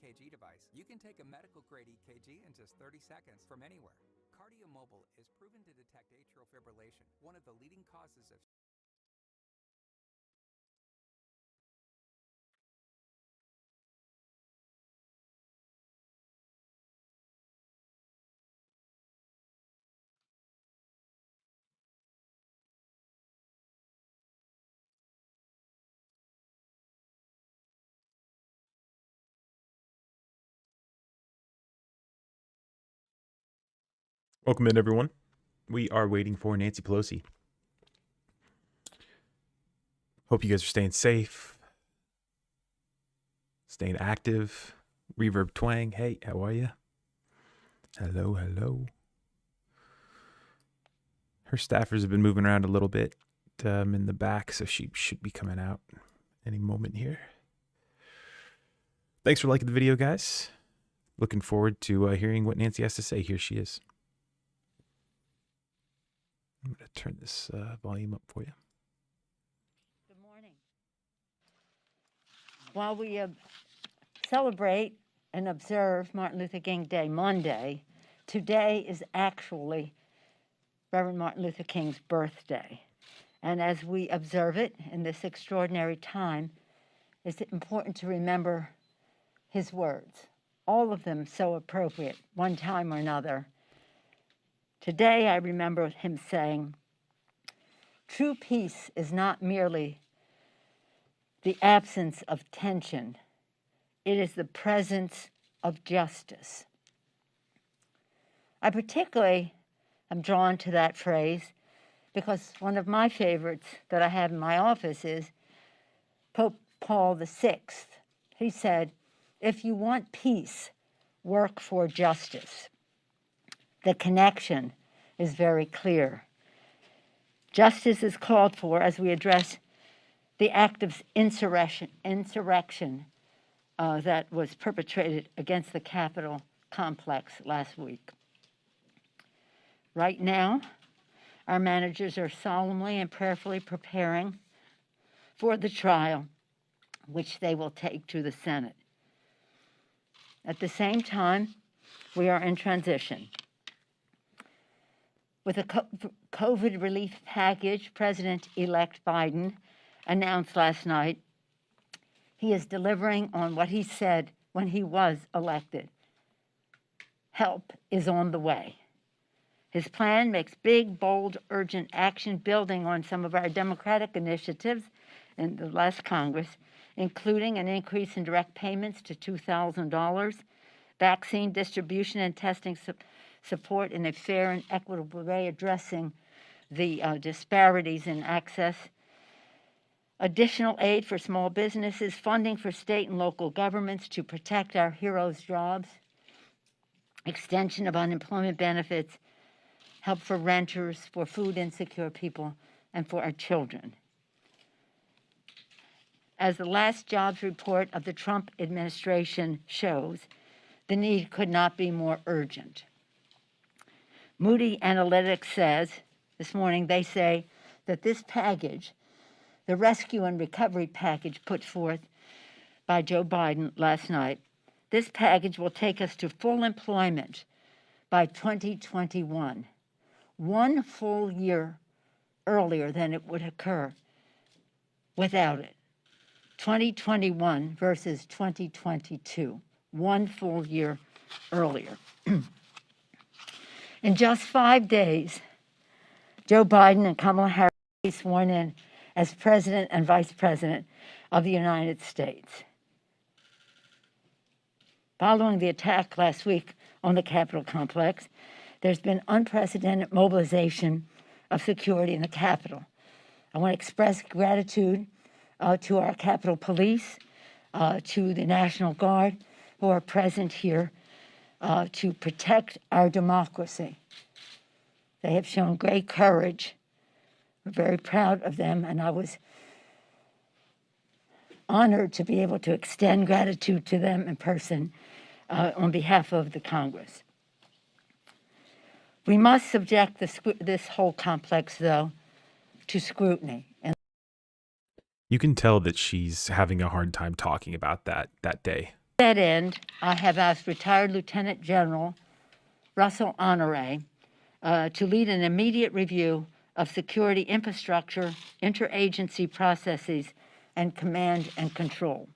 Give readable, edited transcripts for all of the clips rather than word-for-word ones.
EKG device, you can take a medical-grade EKG in just 30 seconds from anywhere. KardioMobile is proven to detect atrial fibrillation, one of the leading causes of Welcome in, everyone. We are waiting for Nancy Pelosi. Hope you guys are staying safe, staying active. Reverb Twang, hey, how are you? Hello, hello. Her staffers have been moving around a little bit in the back, so she should be coming out any moment here. Thanks for liking the video, guys. Looking forward to hearing what Nancy has to say. Here she is. I'm going to turn this volume up for you. Good morning. While we celebrate and observe Martin Luther King Day Monday, today is actually Reverend Martin Luther King's birthday. And as we observe it in this extraordinary time, it's important to remember his words, all of them so appropriate, one time or another. Today, I remember him saying, "True peace is not merely the absence of tension. It is the presence of justice." I particularly am drawn to that phrase because one of my favorites that I have in my office is Pope Paul VI. He said, "If you want peace, work for justice." The connection is very clear. Justice is called for as we address the act of insurrection that was perpetrated against the Capitol complex last week. Right now, our managers are solemnly and prayerfully preparing for the trial, which they will take to the Senate. At the same time, we are in transition. With a COVID relief package, President-elect Biden announced last night he is delivering on what he said when he was elected. Help is on the way. His plan makes big, bold, urgent action building on some of our Democratic initiatives in the last Congress, including an increase in direct payments to $2,000, vaccine distribution and testing support in a fair and equitable way, addressing the disparities in access, additional aid for small businesses, funding for state and local governments to protect our heroes' jobs, extension of unemployment benefits, help for renters, for food insecure people, and for our children. As the last jobs report of the Trump administration shows, the need could not be more urgent. Moody Analytics says, this morning, they say that this package, the rescue and recovery package put forth by Joe Biden last night, this package will take us to full employment by 2021, one full year earlier than it would occur without it. 2021 versus 2022, one full year earlier. In just 5 days, Joe Biden and Kamala Harris will be sworn in as President and Vice President of the United States. Following the attack last week on the Capitol complex, there's been unprecedented mobilization of security in the Capitol. I want to express gratitude to our Capitol Police, to the National Guard who are present here to protect our democracy. They have shown great courage. We're very proud of them, and I was honored to be able to extend gratitude to them in person on behalf of the Congress. We must subject this whole complex, though, to scrutiny. You can tell that she's having a hard time talking about that day. To that end, I have asked retired Lieutenant General Russell Honore to lead an immediate review of security infrastructure, interagency processes, and command and control.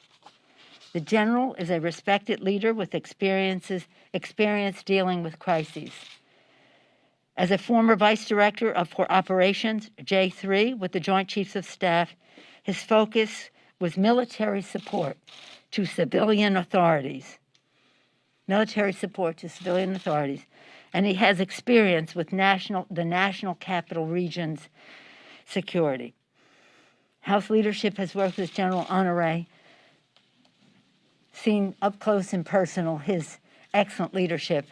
The general is a respected leader with experience dealing with crises. As a former Vice Director for Operations, J3, with the Joint Chiefs of Staff, his focus was military support to civilian authorities. And he has experience with the National Capital Region's security. House leadership has worked with General Honore, seen up close and personal his excellent leadership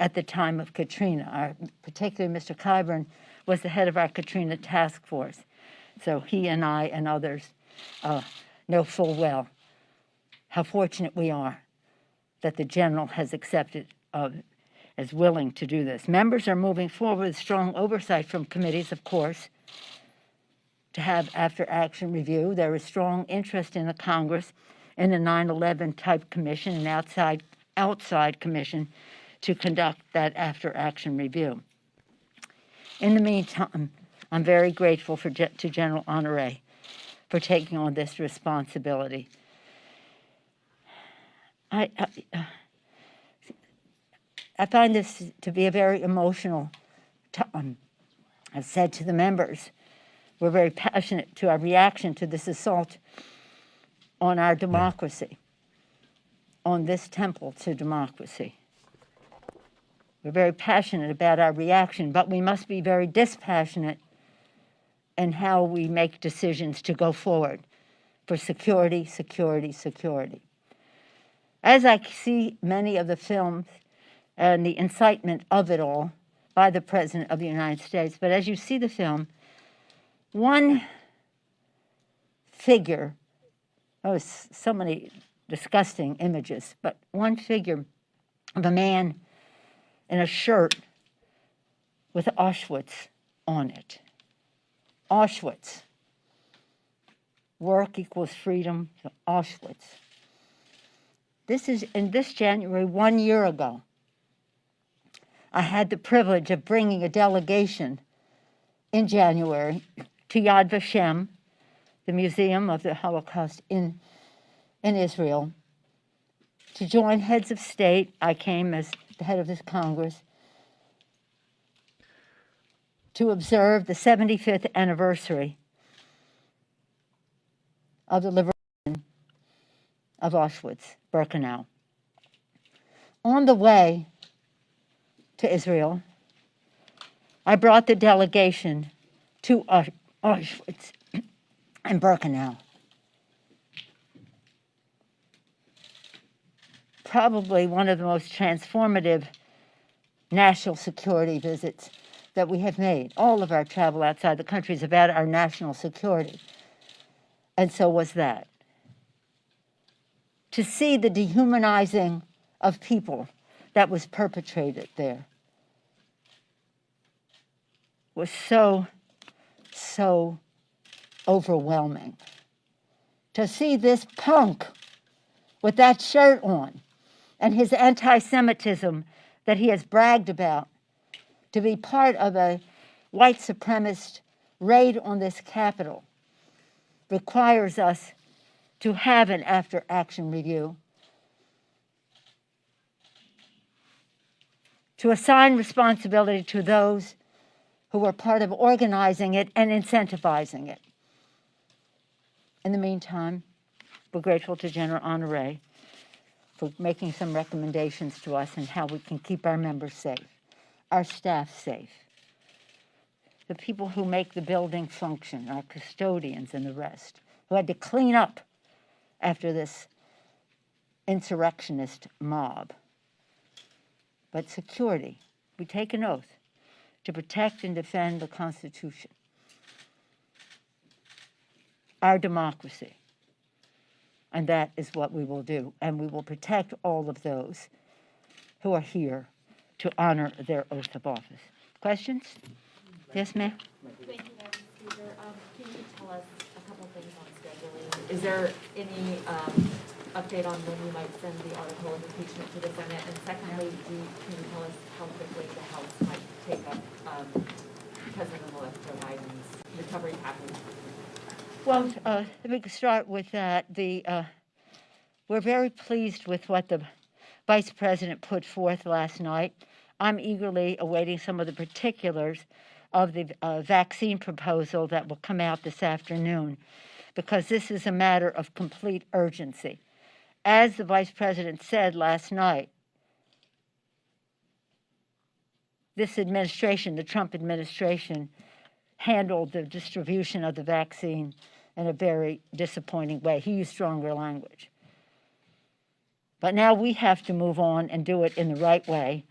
at the time of Katrina. Particularly Mr. Kyburn was the head of our Katrina task force. So he and I and others know full well how fortunate we are that the general has accepted as willing to do this. Members are moving forward with strong oversight from committees, of course, to have after-action review. There is strong interest in the Congress in a 9/11 type commission, an outside commission, to conduct that after-action review. In the meantime, I'm very grateful to General Honore for taking on this responsibility. I find this to be a very emotional time. I've said to the members, we're very passionate to our reaction to this assault on our democracy, on this temple to democracy. We're very passionate about our reaction, but we must be very dispassionate in how we make decisions to go forward for security, security, security. As I see many of the films and the incitement of it all by the President of the United States, but as you see the film, one figure, so many disgusting images, but one figure of a man in a shirt with Auschwitz on it. Auschwitz. Work equals freedom to Auschwitz. This is in this January, 1 year ago. I had the privilege of bringing a delegation in January to Yad Vashem, the Museum of the Holocaust in Israel, to join heads of state. I came as the head of this Congress to observe the 75th anniversary of the liberation of Auschwitz-Birkenau. On the way to Israel, I brought the delegation to Auschwitz and Birkenau. Probably one of the most transformative national security visits that we have made. All of our travel outside the country is about our national security. And so was that. To see the dehumanizing of people that was perpetrated there was so overwhelming. To see this punk with that shirt on and his anti-Semitism that he has bragged about, to be part of a white supremacist raid on this Capitol, requires us to have an after-action review, to assign responsibility to those who were part of organizing it and incentivizing it. In the meantime, we're grateful to General Honore for making some recommendations to us on how we can keep our members safe, our staff safe, the people who make the building function, our custodians and the rest, who had to clean up after this insurrectionist mob. But security, we take an oath to protect and defend the Constitution, our democracy. And that is what we will do. And we will protect all of those who are here to honor their oath of office. Questions? Yes, ma'am? Thank you, Madam Speaker. Can you tell us a couple things on scheduling? Is there any update on when you might send the article of impeachment to the Senate? And secondly, can you tell us how quickly the House might take up President-elect Joe Biden's recovery package? Well, let me start with that. We're very pleased with what the Vice President put forth last night. I'm eagerly awaiting some of the particulars of the vaccine proposal that will come out this afternoon, because this is a matter of complete urgency. As the Vice President said last night, this administration, the Trump administration, handled the distribution of the vaccine in a very disappointing way. He used stronger language. But now we have to move on and do it in the right way,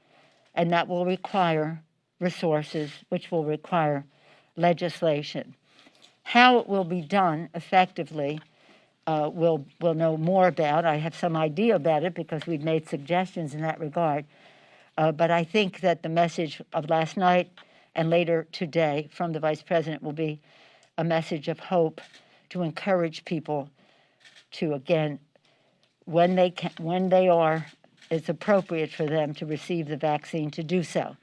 and that will require resources, which will require legislation. How it will be done effectively, we'll know more about. I have some idea about it because we've made suggestions in that regard. But I think that the message of last night and later today from the Vice President will be a message of hope to encourage people to, again, when it's appropriate for them to receive the vaccine, to do so.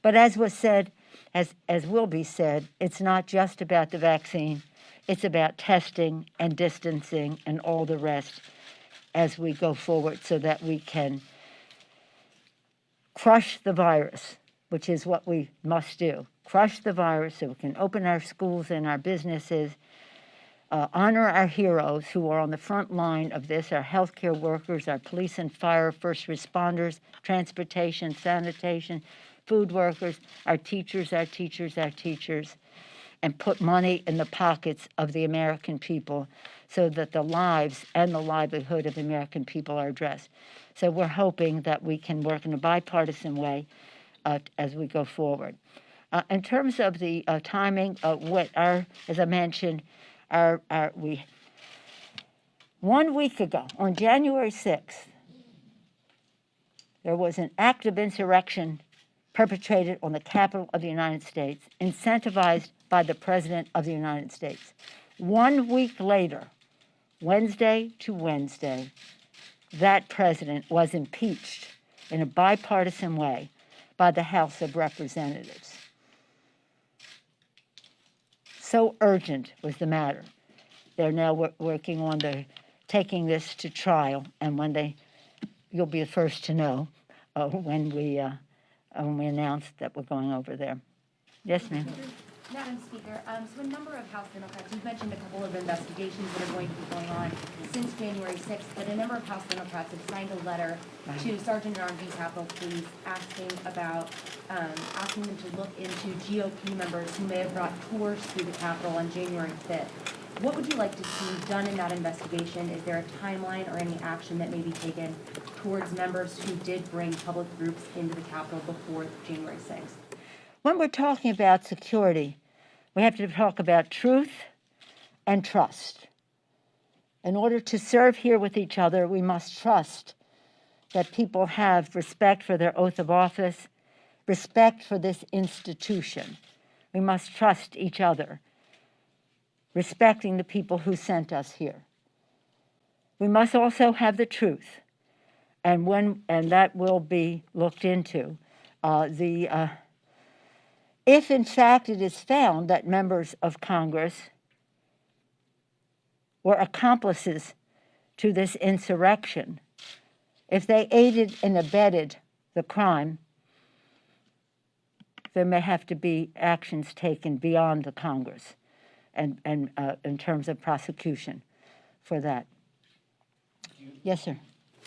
But as was said, as will be said, it's not just about the vaccine. It's about testing and distancing and all the rest as we go forward so that we can crush the virus, which is what we must do. Crush the virus so we can open our schools and our businesses, honor our heroes who are on the front line of this, our healthcare workers, our police and fire, first responders, transportation, sanitation, food workers, our teachers, and put money in the pockets of the American people so that the lives and the livelihood of the American people are addressed. So we're hoping that we can work in a bipartisan way as we go forward. In terms of the timing, as I mentioned, 1 week ago, on January 6th, there was an act of insurrection perpetrated on the Capitol of the United States, incentivized by the President of the United States. 1 week later, Wednesday to Wednesday, that president was impeached in a bipartisan way by the House of Representatives. So urgent was the matter. They're now working on taking this to trial, and you'll be the first to know when we announce that we're going over there. Yes, ma'am. Madam Speaker, so a number of House Democrats, you've mentioned a couple of investigations that are going to be going on since January 6th, but a number of House Democrats have signed a letter to Sergeant-at-Arms and Capitol Police asking them to look into GOP members who may have brought tours through the Capitol on January 5th. What would you like to see done in that investigation? Is there a timeline or any action that may be taken towards members who did bring public groups into the Capitol before January 6th? When we're talking about security, we have to talk about truth and trust. In order to serve here with each other, we must trust that people have respect for their oath of office, respect for this institution. We must trust each other, respecting the people who sent us here. We must also have the truth, and that will be looked into. If, in fact, it is found that members of Congress were accomplices to this insurrection, if they aided and abetted the crime, there may have to be actions taken beyond the Congress and in terms of prosecution for that. Yes, sir.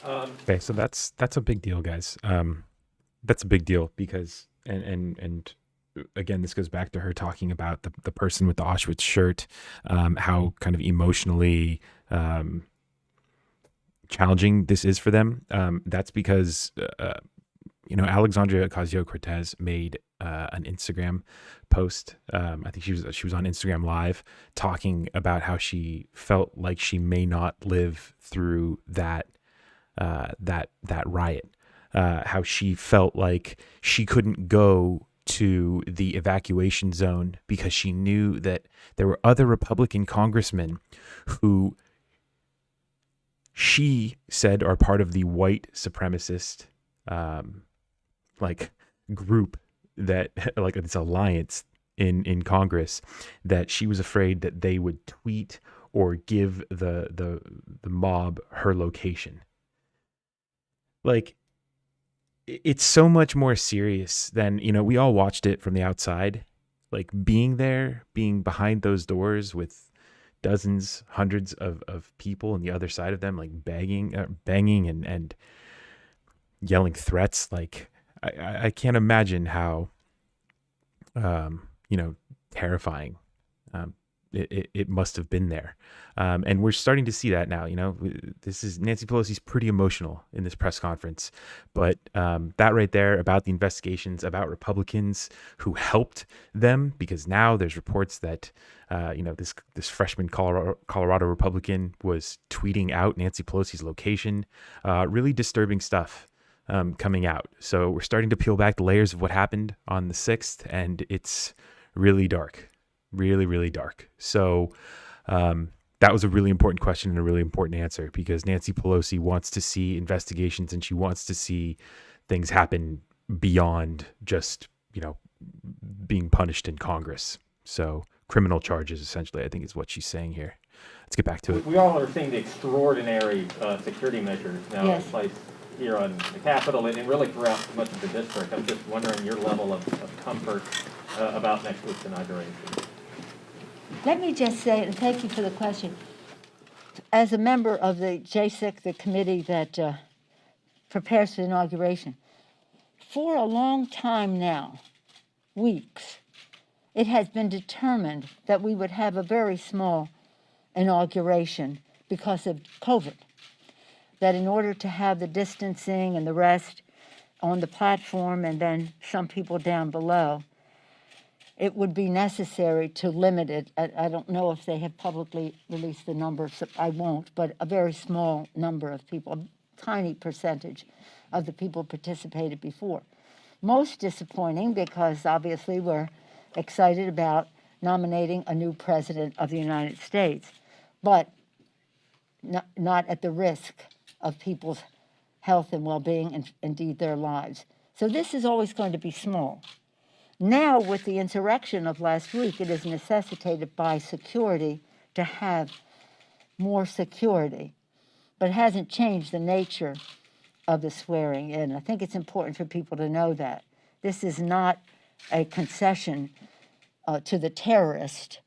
Okay, so that's a big deal, guys. That's a big deal because and again, this goes back to her talking about the person with the Auschwitz shirt, how kind of emotionally challenging this is for them. That's because Alexandria Ocasio-Cortez made an Instagram post. I think she was on Instagram Live talking about how she felt like she may not live through that riot. How she felt like she couldn't go to the evacuation zone because she knew that there were other Republican congressmen who she said are part of the white supremacist like group that like this alliance in Congress, that she was afraid that they would tweet or give the mob her location. Like, it's so much more serious than, we all watched it from the outside, like being there, being behind those doors with dozens, hundreds of people on the other side of them, like banging and yelling threats. Like, I can't imagine how, terrifying it must have been there. And we're starting to see that now. This is Nancy Pelosi's pretty emotional in this press conference, but that right there about the investigations, about Republicans who helped them, because now there's reports that this freshman Colorado Republican was tweeting out Nancy Pelosi's location. Really disturbing stuff coming out. So we're starting to peel back the layers of what happened on the 6th, and it's really dark. Really, really dark. So that was a really important question and a really important answer, because Nancy Pelosi wants to see investigations, and she wants to see things happen beyond just, being punished in Congress. So criminal charges, essentially, I think is what she's saying here. Let's get back to it. We all are seeing the extraordinary security measures now in place here on the Capitol and really throughout much of the district. I'm just wondering your level of comfort about next week's inauguration. Let me just say, and thank you for the question, as a member of the JSIC, the committee that prepares for the inauguration, for a long time now, weeks, it has been determined that we would have a very small inauguration because of COVID, that in order to have the distancing and the rest on the platform and then some people down below, it would be necessary to limit it. I don't know if they have publicly released the number, so I won't, but a very small number of people, a tiny percentage of the people participated before. Most disappointing, because obviously we're excited about nominating a new president of the United States, but not at the risk of people's health and well-being and indeed their lives. So this is always going to be small. Now, with the insurrection of last week, it is necessitated by security to have more security, but it hasn't changed the nature of the swearing in. I think it's important for people to know that. This is not a concession to the terrorist.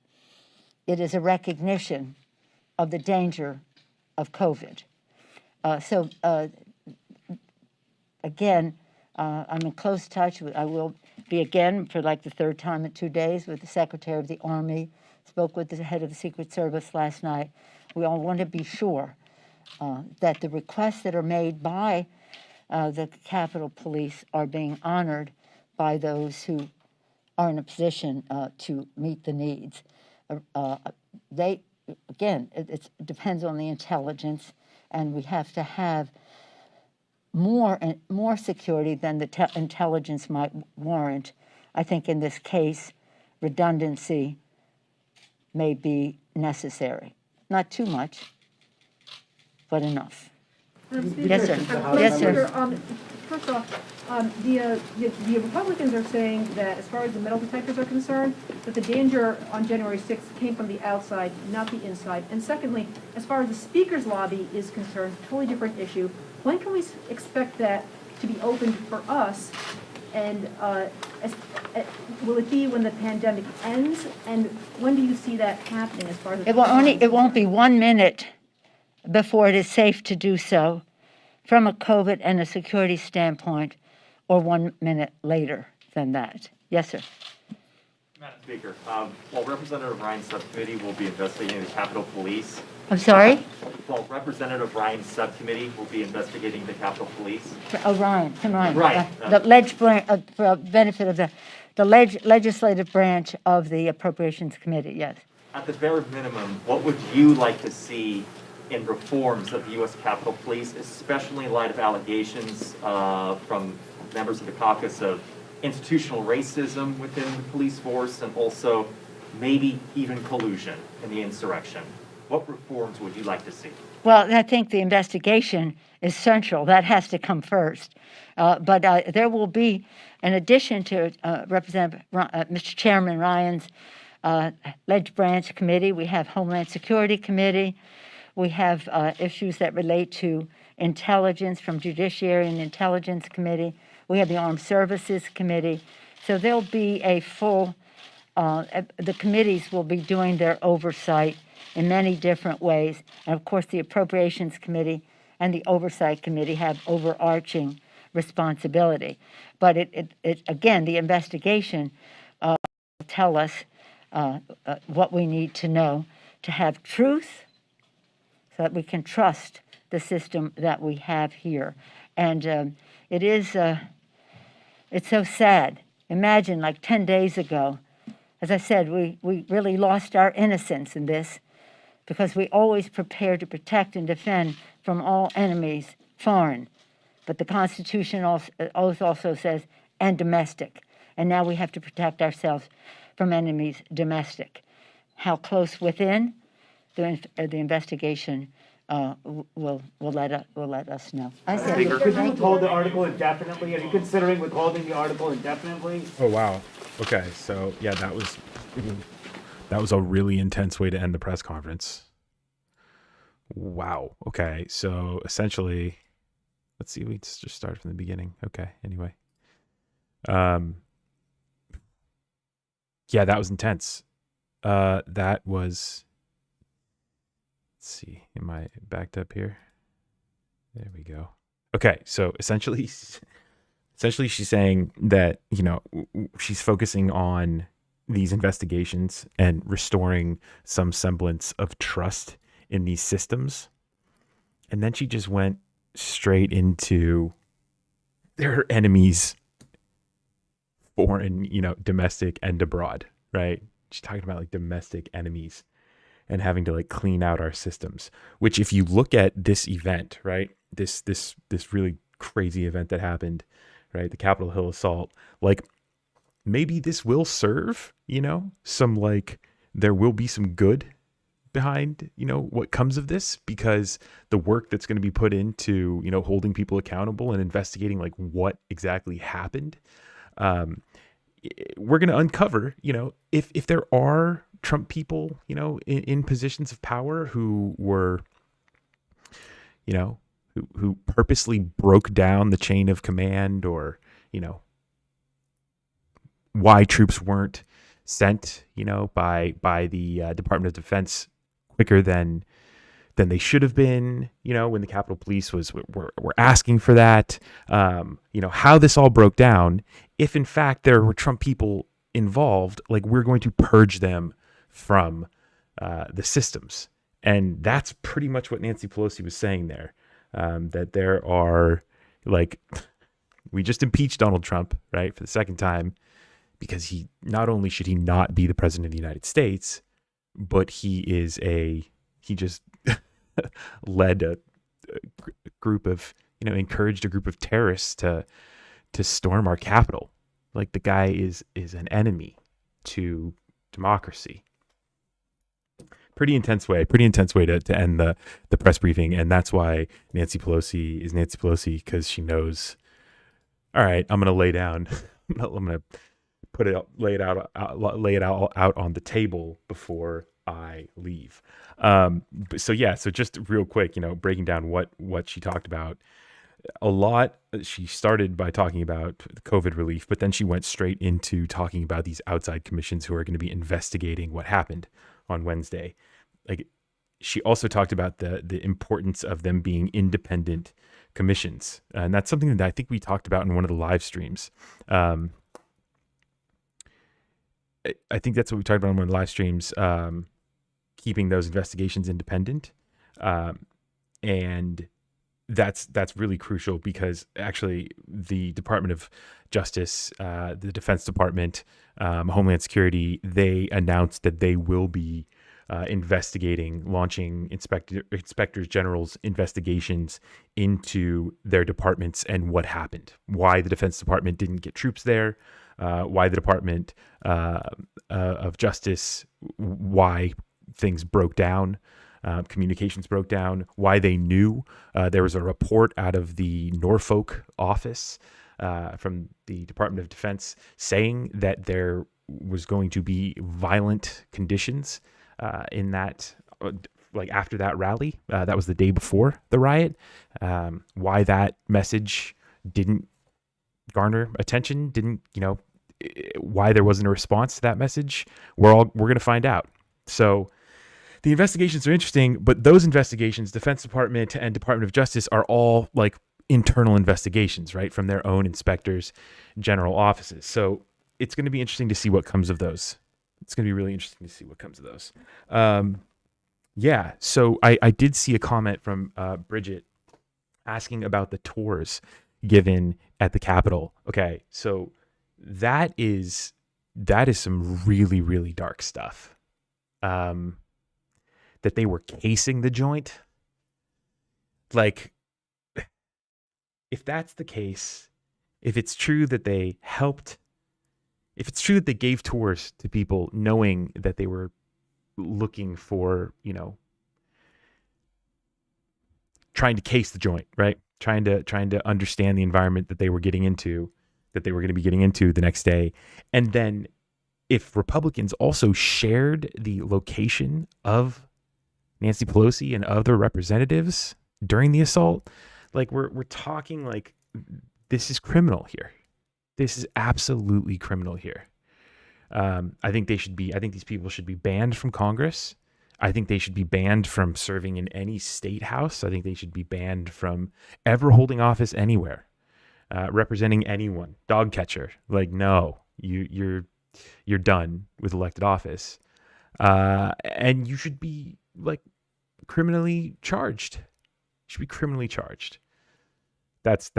It is a recognition of the danger of COVID. Again, I'm in close touch with, I will be again for like the third time in 2 days with the Secretary of the Army, spoke with the head of the Secret Service last night. We all want to be sure that the requests that are made by the Capitol Police are being honored by those who are in a position to meet the needs. It depends on the intelligence, and we have to have more security than the intelligence might warrant. I think in this case, redundancy may be necessary. Not too much, but enough. Yes, sir. Yes, sir. First off, the Republicans are saying that as far as the metal detectors are concerned, that the danger on January 6th came from the outside, not the inside. And secondly, as far as the Speaker's lobby is concerned, totally different issue. When can we expect that to be opened for us? And will it be when the pandemic ends? And when do you see that happening as far as it won't be 1 minute before it is safe to do so from a COVID and a security standpoint, or 1 minute later than that. Yes, sir. Madam Speaker, while Representative Ryan's subcommittee will be investigating the Capitol Police. I'm sorry? While Representative Ryan's subcommittee will be investigating the Capitol Police. Oh, Ryan. Right. For benefit of the legislative branch of the Appropriations Committee, yes. At the bare minimum, what would you like to see in reforms of the U.S. Capitol Police, especially in light of allegations from members of the caucus of institutional racism within the police force and also maybe even collusion in the insurrection? What reforms would you like to see? Well, I think the investigation is central. That has to come first. But there will be, in addition to Mr. Chairman Ryan's Ledge Branch Committee, we have Homeland Security Committee. We have issues that relate to intelligence from Judiciary and Intelligence Committee. We have the Armed Services Committee. So there'll be a full, the committees will be doing their oversight in many different ways. And of course, the Appropriations Committee and the Oversight Committee have overarching responsibility. But it again, the investigation will tell us what we need to know to have truth so that we can trust the system that we have here. And it's so sad. Imagine like 10 days ago, as I said, we really lost our innocence in this because we always prepare to protect and defend from all enemies, foreign. But the Constitution oath also says, and domestic. And now we have to protect ourselves from enemies domestic. How close within? The investigation will let us know. Could you withhold the article indefinitely? Are you considering withholding the article indefinitely? Oh wow. Okay, so yeah, that was a really intense way to end the press conference. Wow. Okay, so essentially, let's see. We just started from the beginning. Okay. Anyway, yeah, that was intense. That was. Let's see. Am I backed up here? There we go. Okay, so essentially she's saying that, you know, she's focusing on these investigations and restoring some semblance of trust in these systems. And then she just went straight into their enemies, foreign, you know, domestic and abroad, right? She's talking about like domestic enemies and having to like clean out our systems, which if you look at this event, right, this really crazy event that happened, right, the Capitol Hill assault, like maybe this will serve, you know, some like there will be some good behind, you know, what comes of this, because the work that's going to be put into, you know, holding people accountable and investigating like what exactly happened, we're going to uncover, you know, if there are Trump people, you know, in positions of power who were, you know, who purposely broke down the chain of command, or, you know, why troops weren't sent, you know, by the Department of Defense quicker than they should have been, you know, when the Capitol Police were asking for that, you know, how this all broke down. If in fact there were Trump people involved, like we're going to purge them from the systems. And that's pretty much what Nancy Pelosi was saying there, that there are, like, we just impeached Donald Trump, right, for the second time, because he not only should he not be the president of the United States, but he just led a group of, you know, encouraged a group of terrorists to storm our Capitol. Like, the guy is an enemy to democracy. Pretty intense way to end the press briefing. And that's why Nancy Pelosi is Nancy Pelosi, because she knows, all right, I'm going to lay down. I'm going to lay it out on the table before I leave. So just real quick, you know, breaking down what she talked about. A lot, she started by talking about COVID relief, but then she went straight into talking about these outside commissions who are going to be investigating what happened on Wednesday. Like, she also talked about the importance of them being independent commissions. And that's something that I think we talked about in one of the live streams. I think that's what we talked about in one of the live streams, keeping those investigations independent. And that's really crucial, because actually the Department of Justice, the Defense Department, Homeland Security, they announced that they will be launching inspectors general's investigations into their departments and what happened, why the Defense Department didn't get troops there, why the Department of Justice, why things broke down. Communications broke down. Why they knew. There was a report out of the Norfolk office from the Department of Defense saying that there was going to be violent conditions in that, like after that rally. That was the day before the riot. Why that message didn't garner attention, why there wasn't a response to that message, we're going to find out. So the investigations are interesting, but those investigations, Defense Department and Department of Justice, are all like internal investigations, right, from their own inspectors general offices. So it's going to be interesting to see what comes of those. It's going to be really interesting to see what comes of those. So I did see a comment from Bridget asking about the tours given at the Capitol. Okay, so that is some really, really dark stuff. That they were casing the joint. Like, if that's the case, if it's true that they helped, if it's true that they gave tours to people knowing that they were looking for, trying to case the joint, right? Trying to understand the environment that they were getting into, that they were going to be getting into the next day. And then if Republicans also shared the location of Nancy Pelosi and other representatives during the assault, like we're talking like this is criminal here. This is absolutely criminal here. I think these people should be banned from Congress. I think they should be banned from serving in any state house. I think they should be banned from ever holding office anywhere, representing anyone. Dog catcher, like no, you're done with elected office, and you should be like criminally charged. You should be criminally charged. That's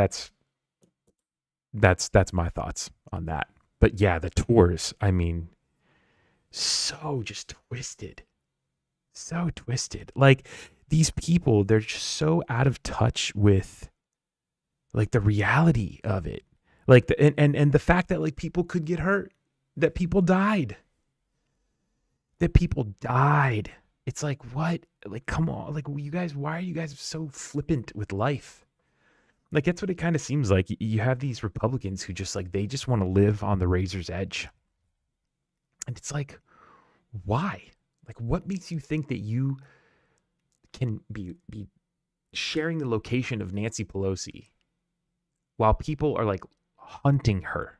my thoughts on that. But yeah, the tours, I mean, so just twisted. So twisted. Like these people, they're just so out of touch with like the reality of it. Like and the fact that like people could get hurt, that people died. It's like, what? Like, come on. Like, you guys, why are you guys so flippant with life? Like, that's what it kind of seems like. You have these Republicans who just like, they just want to live on the razor's edge. And it's like, why? Like, what makes you think that you can be sharing the location of Nancy Pelosi while people are like hunting her?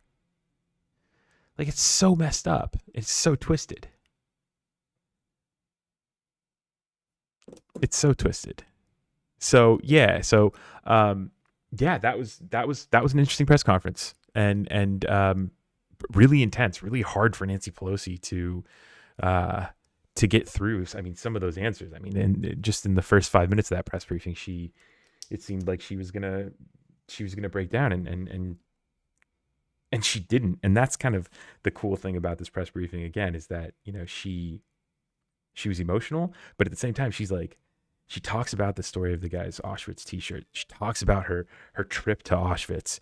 Like, it's so messed up. It's so twisted. It's so twisted. So yeah. That was an interesting press conference and really intense, really hard for Nancy Pelosi to get through. I mean, some of those answers. I mean, and just in the first 5 minutes of that press briefing, it seemed like she was gonna break down and she didn't. And that's kind of the cool thing about this press briefing again, is that, she was emotional, but at the same time, she talks about the story of the guy's Auschwitz t-shirt. She talks about her trip to Auschwitz,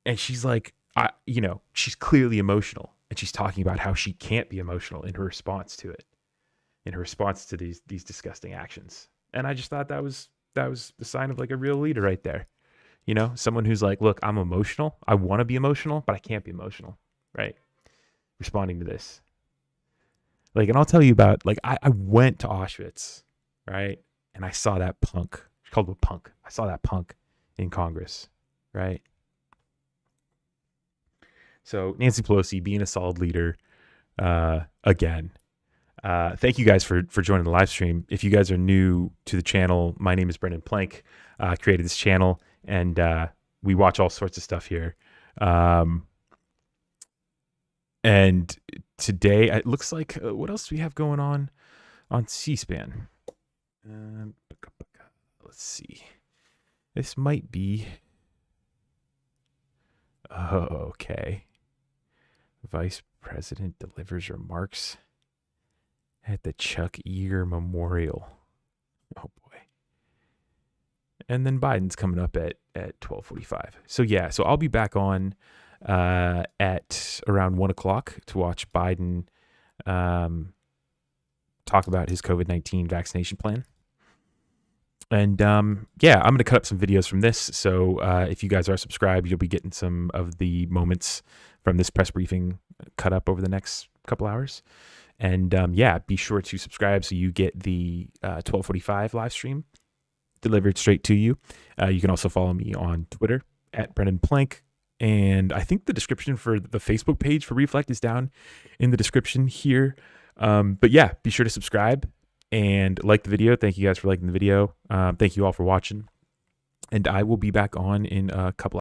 and she's like, she's clearly emotional, and she's talking about how she can't be emotional in her response to it, in her response to these disgusting actions. And I just thought that was the sign of like a real leader right there. Someone who's like, look, I'm emotional. I want to be emotional, but I can't be emotional, right? Responding to this. Like, and I'll tell you about, like, I went to Auschwitz, right? And I saw that punk. She called him a punk. I saw that punk in Congress, right? So Nancy Pelosi being a solid leader, again. Thank you guys for joining the live stream. If you guys are new to the channel, my name is Brendan Plank. I created this channel, and we watch all sorts of stuff here. And today, it looks like, what else do we have going on C-SPAN? Let's see. This might be... Oh, okay. Vice President delivers remarks at the Chuck Yeager Memorial. Oh, boy. And then Biden's coming up at 12:45. So, yeah. So, I'll be back on at around 1 o'clock to watch Biden talk about his COVID-19 vaccination plan. And yeah, I'm going to cut up some videos from this. So if you guys are subscribed, you'll be getting some of the moments from this press briefing cut up over the next couple hours. And yeah, be sure to subscribe so you get the 12:45 live stream delivered straight to you. You can also follow me on Twitter at Brennan Plank. And I think the description for the Facebook page for Reflect is down in the description here. But yeah, be sure to subscribe and like the video. Thank you guys for liking the video. Thank you all for watching. And I will be back on in a couple